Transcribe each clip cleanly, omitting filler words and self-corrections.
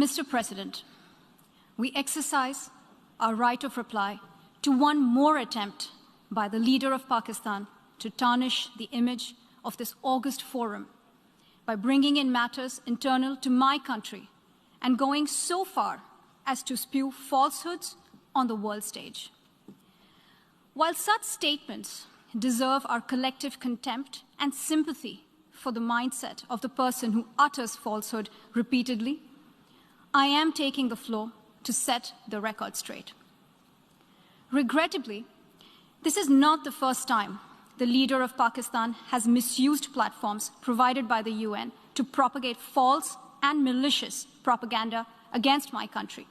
Mr. President, we exercise our right of reply to one more attempt by the leader of Pakistan to tarnish the image of this August forum by bringing in matters internal to my country and going so far as to spew falsehoods on the world stage. While such statements deserve our collective contempt and sympathy for the mindset of the person who utters falsehood repeatedly, I am taking the floor to set the record straight. Regrettably, this is not the first time the leader of Pakistan has misused platforms provided by the UN to propagate false and malicious propaganda against my country,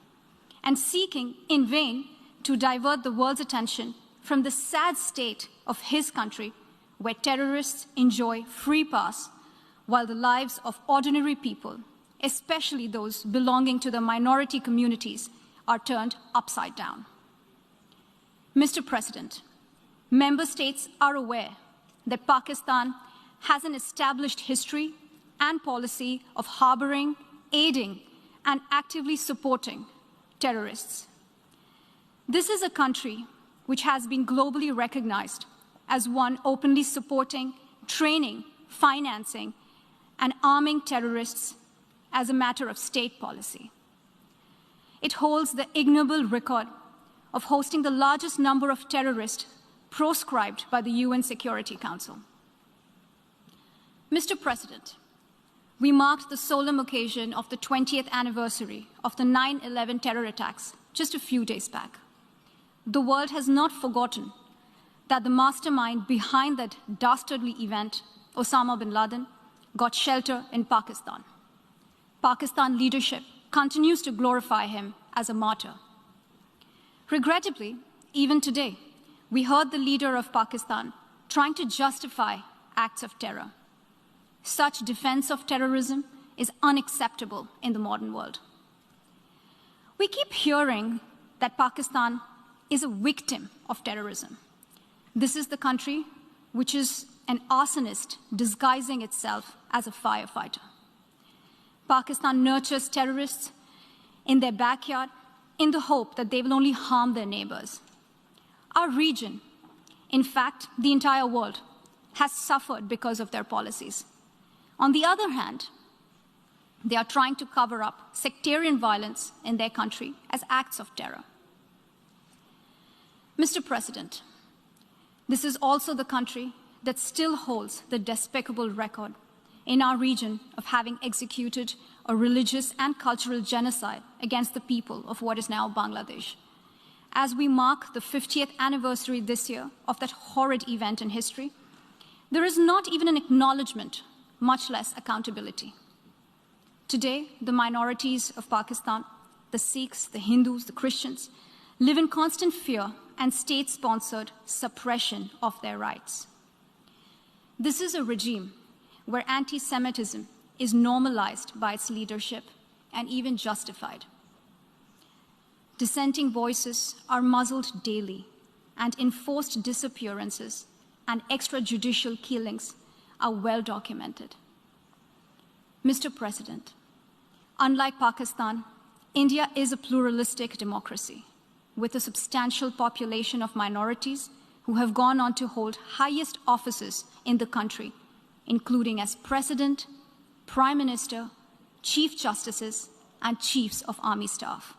and seeking in vain to divert the world's attention from the sad state of his country, where terrorists enjoy free pass while the lives of ordinary people, especially those belonging to the minority communities, are turned upside down. Mr. President, member states are aware that Pakistan has an established history and policy of harboring, aiding, and actively supporting terrorists. This is a country which has been globally recognized as one openly supporting, training, financing, and arming terrorists as a matter of state policy. It holds the ignoble record of hosting the largest number of terrorists proscribed by the UN Security Council. Mr. President, we marked the solemn occasion of the 20th anniversary of the 9/11 terror attacks just a few days back. The world has not forgotten that the mastermind behind that dastardly event, Osama bin Laden, got shelter in Pakistan. Pakistan leadership continues to glorify him as a martyr. Regrettably, even today, we heard the leader of Pakistan trying to justify acts of terror. Such defense of terrorism is unacceptable in the modern world. We keep hearing that Pakistan is a victim of terrorism. This is the country which is an arsonist disguising itself as a firefighter. Pakistan nurtures terrorists in their backyard in the hope that they will only harm their neighbors. Our region, in fact, the entire world, has suffered because of their policies. On the other hand, they are trying to cover up sectarian violence in their country as acts of terror. Mr. President, this is also the country that still holds the despicable record in our region of having executed a religious and cultural genocide against the people of what is now Bangladesh. As we mark the 50th anniversary this year of that horrid event in history, there is not even an acknowledgement, much less accountability. Today, the minorities of Pakistan, the Sikhs, the Hindus, the Christians, live in constant fear and state-sponsored suppression of their rights. This is a regime where anti-Semitism is normalized by its leadership and even justified. Dissenting voices are muzzled daily, and enforced disappearances and extrajudicial killings are well documented. Mr. President, unlike Pakistan, India is a pluralistic democracy with a substantial population of minorities who have gone on to hold highest offices in the country, including as President, Prime Minister, Chief Justices, and Chiefs of Army Staff.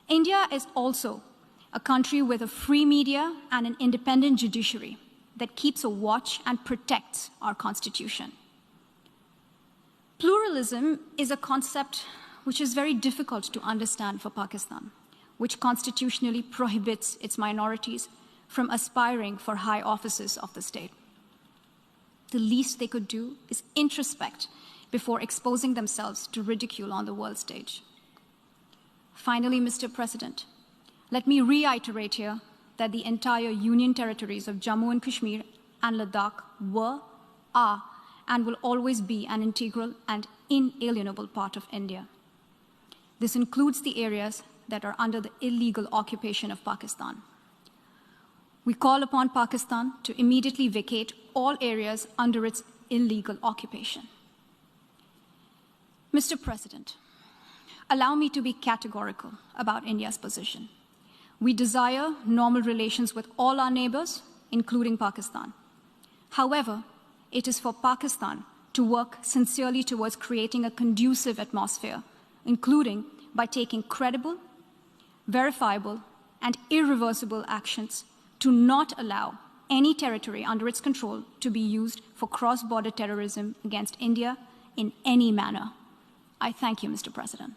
India is also a country with a free media and an independent judiciary that keeps a watch and protects our Constitution. Pluralism is a concept which is very difficult to understand for Pakistan, which constitutionally prohibits its minorities from aspiring for high offices of the state. The least they could do is introspect before exposing themselves to ridicule on the world stage. Finally, Mr. President, let me reiterate here that the entire Union territories of Jammu and Kashmir and Ladakh were, are, and will always be an integral and inalienable part of India. This includes the areas that are under the illegal occupation of Pakistan. We call upon Pakistan to immediately vacate all areas under its illegal occupation. Mr. President, allow me to be categorical about India's position. We desire normal relations with all our neighbors, including Pakistan. However, it is for Pakistan to work sincerely towards creating a conducive atmosphere, including by taking credible, verifiable, and irreversible actions to not allow any territory under its control to be used for cross-border terrorism against India in any manner. I thank you, Mr. President.